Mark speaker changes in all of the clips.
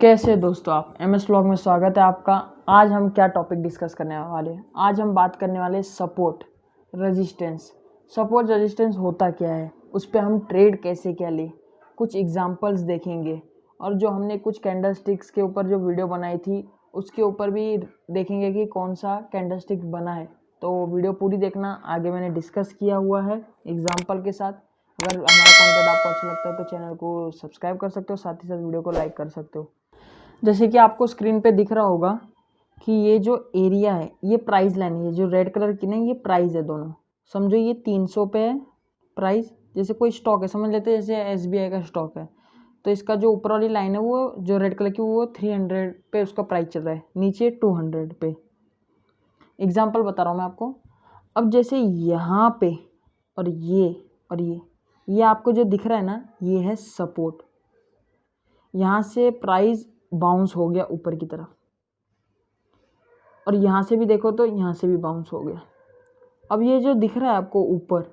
Speaker 1: कैसे दोस्तों आप MS व्लॉग में स्वागत है आपका। आज हम क्या टॉपिक डिस्कस करने वाले हैं? आज हम बात करने वाले हैं सपोर्ट रेजिस्टेंस। सपोर्ट रेजिस्टेंस होता क्या है, उस पर हम ट्रेड कैसे क्या लें, कुछ एग्जांपल्स देखेंगे। और जो हमने कुछ कैंडल स्टिक्स के ऊपर जो वीडियो बनाई थी उसके ऊपर भी देखेंगे कि कौन सा कैंडल स्टिक बना है। तो वीडियो पूरी देखना, आगे मैंने डिस्कस किया हुआ है एग्जाम्पल के साथ। अगर हमारा कंटेंट आपको अच्छा लगता है तो चैनल को सब्सक्राइब कर सकते हो, साथ ही साथ वीडियो को लाइक कर सकते हो। जैसे कि आपको स्क्रीन पे दिख रहा होगा कि ये जो एरिया है ये प्राइस लाइन है, ये जो रेड कलर की ना ये प्राइस है दोनों। समझो ये 300 पे है प्राइस। जैसे कोई स्टॉक है, समझ लेते हैं जैसे SBI का स्टॉक है, तो इसका जो ऊपर वाली लाइन है वो जो रेड कलर की वो 300 पे उसका प्राइस चल रहा है, नीचे 200 पे। एग्जाम्पल बता रहा हूँ मैं आपको। अब जैसे यहाँ पे और ये आपको जो दिख रहा है ना ये है सपोर्ट। यहाँ से प्राइस बाउंस हो गया ऊपर की तरफ, और यहाँ से भी देखो तो यहाँ से भी बाउंस हो गया। अब ये जो दिख रहा है आपको ऊपर,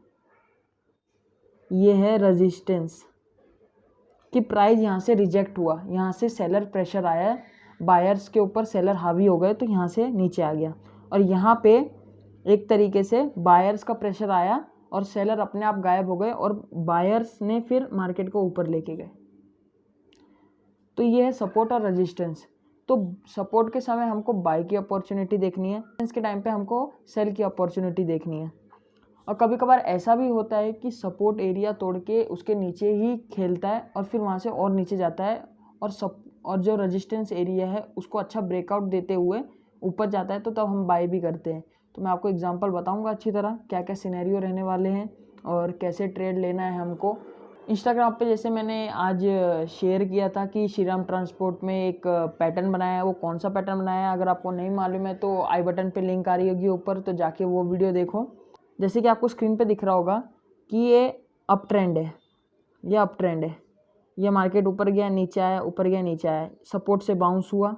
Speaker 1: ये है रेजिस्टेंस कि प्राइस यहाँ से रिजेक्ट हुआ, यहाँ से सेलर प्रेशर आया, बायर्स के ऊपर सेलर हावी हो गए तो यहाँ से नीचे आ गया। और यहाँ पे एक तरीके से बायर्स का प्रेशर आया और सेलर अपने आप गायब हो गए और बायर्स ने फिर मार्केट को ऊपर लेके गए। तो ये है सपोर्ट और रेजिस्टेंस। तो सपोर्ट के समय हमको बाई की अपॉर्चुनिटी देखनी है, रेजिस्टेंस के टाइम पे हमको सेल की अपॉर्चुनिटी देखनी है। और कभी कभार ऐसा भी होता है कि सपोर्ट एरिया तोड़ के उसके नीचे ही खेलता है और फिर वहाँ से और नीचे जाता है, और जो रेजिस्टेंस एरिया है उसको अच्छा ब्रेकआउट देते हुए ऊपर जाता है, तो तब हम बाई भी करते हैं। तो मैं आपको एग्जाम्पल बताऊँगा अच्छी तरह क्या क्या सिनेरियो रहने वाले हैं और कैसे ट्रेड लेना है हमको। इंस्टाग्राम पे जैसे मैंने आज शेयर किया था कि श्रीराम ट्रांसपोर्ट में एक पैटर्न बनाया है, वो कौन सा पैटर्न बनाया है अगर आपको नहीं मालूम है तो आई बटन पे लिंक आ रही होगी ऊपर, तो जाके वो वीडियो देखो। जैसे कि आपको स्क्रीन पे दिख रहा होगा कि ये अप ट्रेंड है, ये अप ट्रेंड है, ये मार्केट ऊपर गया नीचे आया, ऊपर गया नीचे आया, सपोर्ट से बाउंस हुआ,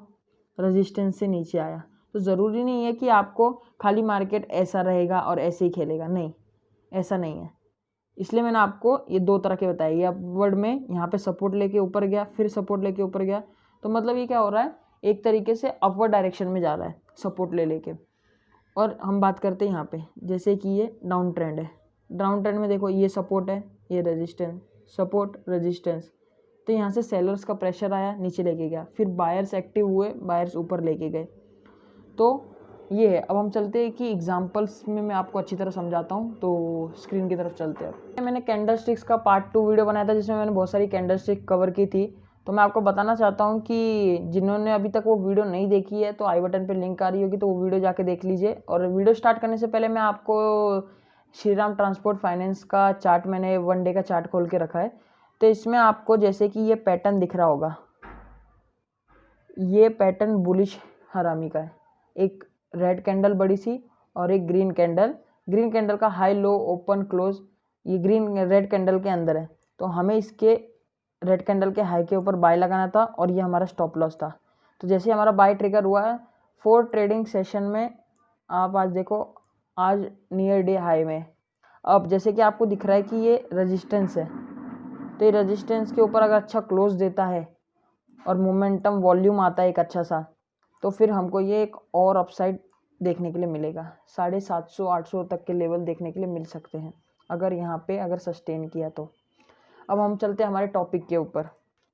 Speaker 1: रेजिस्टेंस से नीचे आया। तो ज़रूरी नहीं है कि आपको खाली मार्केट ऐसा रहेगा और ऐसे ही खेलेगा, नहीं, ऐसा नहीं है। इसलिए मैंने आपको ये दो तरह के बताए। ये अपवर्ड में यहाँ पे सपोर्ट लेके ऊपर गया, फिर सपोर्ट लेके ऊपर गया, तो मतलब ये क्या हो रहा है, एक तरीके से अपवर्ड डायरेक्शन में जा रहा है सपोर्ट ले लेके। और हम बात करते हैं यहाँ पे जैसे कि ये डाउन ट्रेंड है। डाउन ट्रेंड में देखो ये सपोर्ट है, ये रेजिस्टेंस, सपोर्ट रेजिस्टेंस। तो यहाँ से सेलर्स का प्रेशर आया, नीचे लेके गया, फिर बायर्स एक्टिव हुए, बायर्स ऊपर लेके गए। तो ये है। अब हम चलते हैं कि एग्जांपल्स में मैं आपको अच्छी तरह समझाता हूँ, तो स्क्रीन की तरफ चलते हैं। मैंने कैंडल स्टिक्स का पार्ट 2 वीडियो बनाया था जिसमें मैंने बहुत सारी कैंडल स्टिक कवर की थी। तो मैं आपको बताना चाहता हूँ कि जिन्होंने अभी तक वो वीडियो नहीं देखी है तो आई बटन पे लिंक आ रही होगी, तो वो वीडियो जाके देख लीजिए। और वीडियो स्टार्ट करने से पहले मैं आपको श्रीराम ट्रांसपोर्ट फाइनेंस का चार्ट, मैंने 1 डे का चार्ट खोल के रखा है। तो इसमें आपको जैसे कि ये पैटर्न दिख रहा होगा, ये पैटर्न बुलिश हरामी का है। एक रेड कैंडल बड़ी सी और एक ग्रीन कैंडल का हाई लो ओपन क्लोज, ये ग्रीन रेड कैंडल के अंदर है। तो हमें इसके रेड कैंडल के हाई के ऊपर बाय लगाना था और ये हमारा स्टॉप लॉस था। तो जैसे हमारा बाय ट्रिगर हुआ है 4 ट्रेडिंग सेशन में, आप आज देखो, आज नियर डे हाई में। अब जैसे कि आपको दिख रहा है कि ये रेजिस्टेंस है, तो ये रेजिस्टेंस के ऊपर अगर अच्छा क्लोज देता है और मोमेंटम वॉल्यूम आता है एक अच्छा सा, तो फिर हमको ये एक और अपसाइड देखने के लिए मिलेगा। 750 800 तक के लेवल देखने के लिए मिल सकते हैं अगर यहाँ पे अगर सस्टेन किया तो। अब हम चलते हैं हमारे टॉपिक के ऊपर।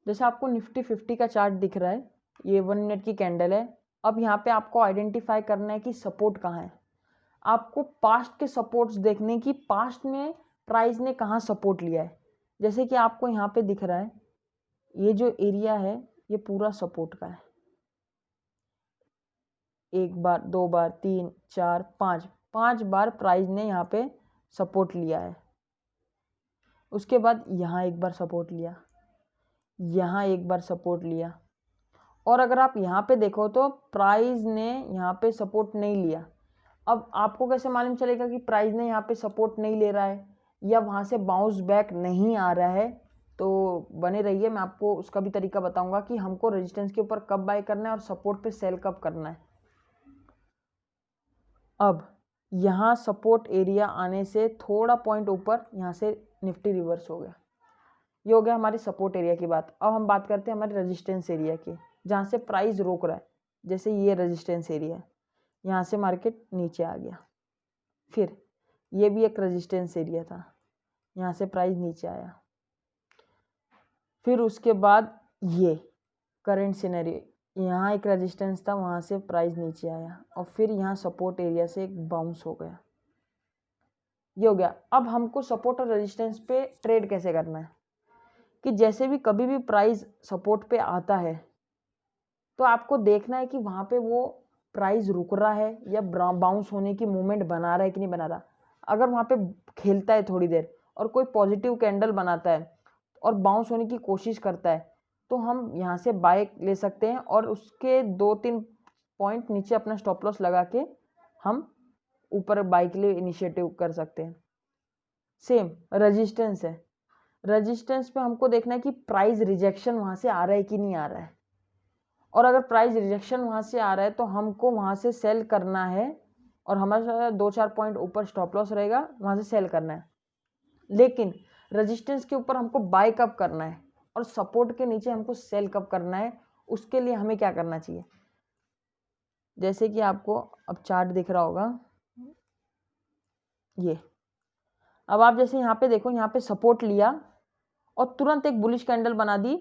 Speaker 1: जैसे आपको निफ्टी 50 का चार्ट दिख रहा है, ये 1 मिनट की कैंडल है। अब यहाँ पे आपको आइडेंटिफाई करना है कि सपोर्ट कहाँ है। आपको पास्ट के सपोर्ट्स देखने की, पास्ट में प्राइस ने कहाँ सपोर्ट लिया है। जैसे कि आपको यहाँ पे दिख रहा है ये जो एरिया है ये पूरा सपोर्ट का है। 1 बार 2 बार 3 4 5 बार प्राइस ने यहाँ पे सपोर्ट लिया है। उसके बाद यहाँ एक बार सपोर्ट लिया, यहाँ एक बार सपोर्ट लिया। और अगर आप यहाँ पे देखो तो प्राइस ने यहाँ पे सपोर्ट नहीं लिया। अब आपको कैसे मालूम चलेगा कि प्राइस ने यहाँ पे सपोर्ट नहीं ले रहा है या वहाँ से बाउंस बैक नहीं आ रहा है? तो बने रहिए, मैं आपको उसका भी तरीका बताऊंगा कि हमको रेजिस्टेंस के ऊपर कब बाय करना है और सपोर्ट पे सेल कब करना है। अब यहाँ सपोर्ट एरिया आने से थोड़ा पॉइंट ऊपर यहाँ से निफ्टी रिवर्स हो गया। ये हो गया हमारी सपोर्ट एरिया की बात। अब हम बात करते हैं हमारे रेजिस्टेंस एरिया की। जहाँ से प्राइस रोक रहा है, जैसे ये रेजिस्टेंस एरिया है, यहाँ से मार्केट नीचे आ गया, फिर ये भी एक रेजिस्टेंस एरिया था, यहाँ से प्राइस नीचे आया, फिर उसके बाद ये करंट सिनेरियो, यहाँ एक रेजिस्टेंस था, वहाँ से प्राइस नीचे आया और फिर यहाँ सपोर्ट एरिया से एक बाउंस हो गया, ये हो गया। अब हमको सपोर्ट और रेजिस्टेंस पे ट्रेड कैसे करना है कि जैसे भी कभी भी प्राइस सपोर्ट पे आता है तो आपको देखना है कि वहाँ पे वो प्राइस रुक रहा है या बाउंस होने की मूवमेंट बना रहा है कि नहीं बना रहा। अगर वहाँ पे खेलता है थोड़ी देर और कोई पॉजिटिव कैंडल बनाता है और बाउंस होने की कोशिश करता है तो हम यहाँ से बाय ले सकते हैं और उसके 2-3 पॉइंट नीचे अपना स्टॉप लॉस लगा के हम ऊपर बाय के लिए इनिशिएटिव कर सकते हैं। सेम रेजिस्टेंस है, रेजिस्टेंस पे हमको देखना है कि प्राइस रिजेक्शन वहाँ से आ रहा है कि नहीं आ रहा है, और अगर प्राइस रिजेक्शन वहाँ से आ रहा है तो हमको वहाँ से सेल करना है और हमारा 2-4 पॉइंट ऊपर स्टॉप लॉस रहेगा, वहाँ से सेल करना है। लेकिन रेजिस्टेंस के ऊपर हमको बाय कब करना है और सपोर्ट के नीचे हमको सेल कब करना है, उसके लिए हमें क्या करना चाहिए। जैसे कि आपको अब चार्ट दिख रहा होगा, ये अब आप जैसे यहाँ पे देखो, यहाँ पे सपोर्ट लिया और तुरंत एक बुलिश कैंडल बना दी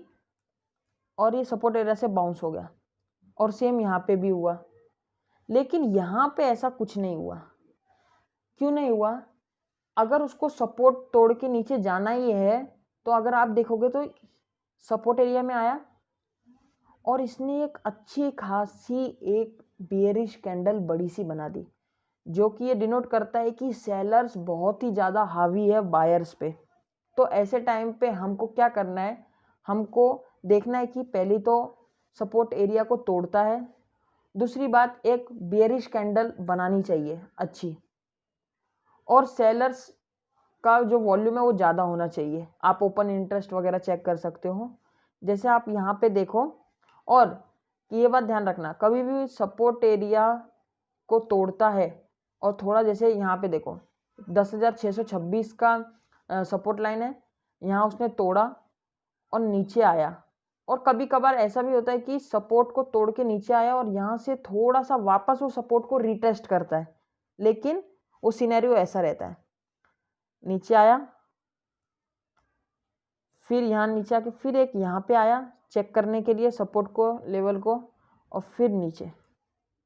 Speaker 1: और ये सपोर्ट एरिया से बाउंस हो गया, और सेम यहाँ पे भी हुआ। लेकिन यहाँ पे ऐसा कुछ नहीं हुआ, क्यों नहीं हुआ? अगर उसको सपोर्ट तोड़ के नीचे जाना ही है तो अगर आप देखोगे तो सपोर्ट एरिया में आया और इसने एक अच्छी खासी एक बेयरिश कैंडल बड़ी सी बना दी, जो कि ये डिनोट करता है कि सेलर्स बहुत ही ज़्यादा हावी है बायर्स पे। तो ऐसे टाइम पे हमको क्या करना है, हमको देखना है कि पहले तो सपोर्ट एरिया को तोड़ता है, दूसरी बात एक बेयरिश कैंडल बनानी चाहिए अच्छी, और सेलर्स का जो वॉल्यूम है वो ज़्यादा होना चाहिए। आप ओपन इंटरेस्ट वगैरह चेक कर सकते हो, जैसे आप यहाँ पे देखो। और ये बात ध्यान रखना, कभी भी सपोर्ट एरिया को तोड़ता है और थोड़ा, जैसे यहाँ पे देखो 10,626 का सपोर्ट लाइन है, यहाँ उसने तोड़ा और नीचे आया, और कभी कभार ऐसा भी होता है कि सपोर्ट को तोड़ के नीचे आया और यहाँ से थोड़ा सा वापस वो सपोर्ट को रीटेस्ट करता है, लेकिन वो सिनेरियो ऐसा रहता है, नीचे आया, फिर यहाँ नीचे आके फिर एक यहाँ पे आया चेक करने के लिए सपोर्ट को, लेवल को, और फिर नीचे।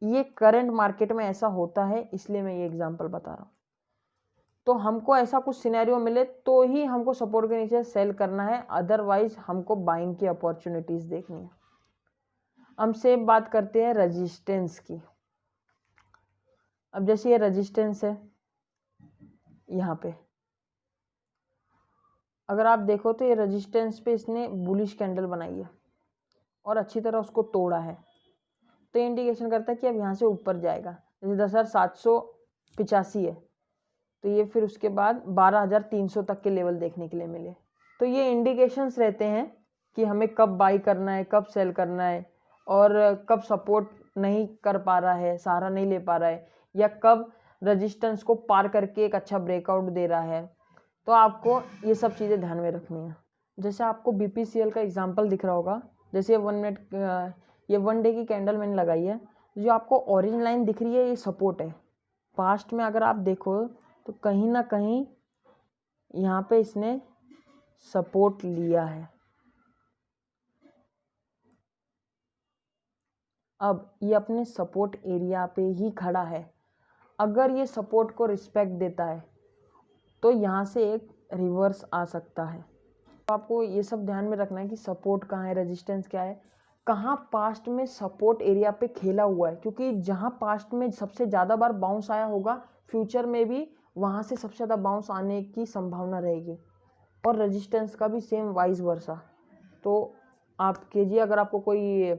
Speaker 1: ये करंट मार्केट में ऐसा होता है, इसलिए मैं ये एग्जांपल बता रहा हूँ। तो हमको ऐसा कुछ सिनेरियो मिले तो ही हमको सपोर्ट के नीचे सेल करना है, अदरवाइज हमको बाइंग की अपॉर्चुनिटीज देखनी है। हम सेम बात करते हैं रेजिस्टेंस की। अब जैसे ये रेजिस्टेंस है, यहाँ पे अगर आप देखो तो ये रेजिस्टेंस पे इसने बुलिश कैंडल बनाई है और अच्छी तरह उसको तोड़ा है, तो ये इंडिकेशन करता है कि अब यहाँ से ऊपर जाएगा। जैसे 10,785 है तो ये फिर उसके बाद 12,300 तक के लेवल देखने के लिए मिले। तो ये इंडिकेशंस रहते हैं कि हमें कब बाई करना है, कब सेल करना है, और कब सपोर्ट नहीं कर पा रहा है, सहारा नहीं ले पा रहा है, या कब रेजिस्टेंस को पार करके एक अच्छा ब्रेकआउट दे रहा है। तो आपको ये सब चीज़ें ध्यान में रखनी है। जैसे आपको BPCL का एग्जांपल दिख रहा होगा, जैसे ये 1 डे की कैंडल मैंने लगाई है, जो आपको ऑरेंज लाइन दिख रही है ये सपोर्ट है। पास्ट में अगर आप देखो तो कहीं ना कहीं यहाँ पे इसने सपोर्ट लिया है। अब ये अपने सपोर्ट एरिया पे ही खड़ा है, अगर ये सपोर्ट को रिस्पेक्ट देता है तो यहाँ से एक रिवर्स आ सकता है। तो आपको ये सब ध्यान में रखना है कि सपोर्ट कहाँ है, रेजिस्टेंस क्या है, कहाँ पास्ट में सपोर्ट एरिया पे खेला हुआ है, क्योंकि जहाँ पास्ट में सबसे ज़्यादा बार बाउंस आया होगा, फ्यूचर में भी वहाँ से सबसे ज़्यादा बाउंस आने की संभावना रहेगी, और रेजिस्टेंस का भी सेम वाइस वर्सा। तो आप कीजिए, अगर आपको कोई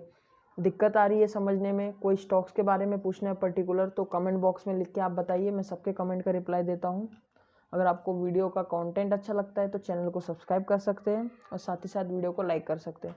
Speaker 1: दिक्कत आ रही है समझने में, कोई स्टॉक्स के बारे में पूछना है पर्टिकुलर, तो कमेंट बॉक्स में लिख के आप बताइए, मैं सबके कमेंट का रिप्लाई देता हूँ। अगर आपको वीडियो का कंटेंट अच्छा लगता है तो चैनल को सब्सक्राइब कर सकते हैं और साथ ही साथ वीडियो को लाइक कर सकते हैं।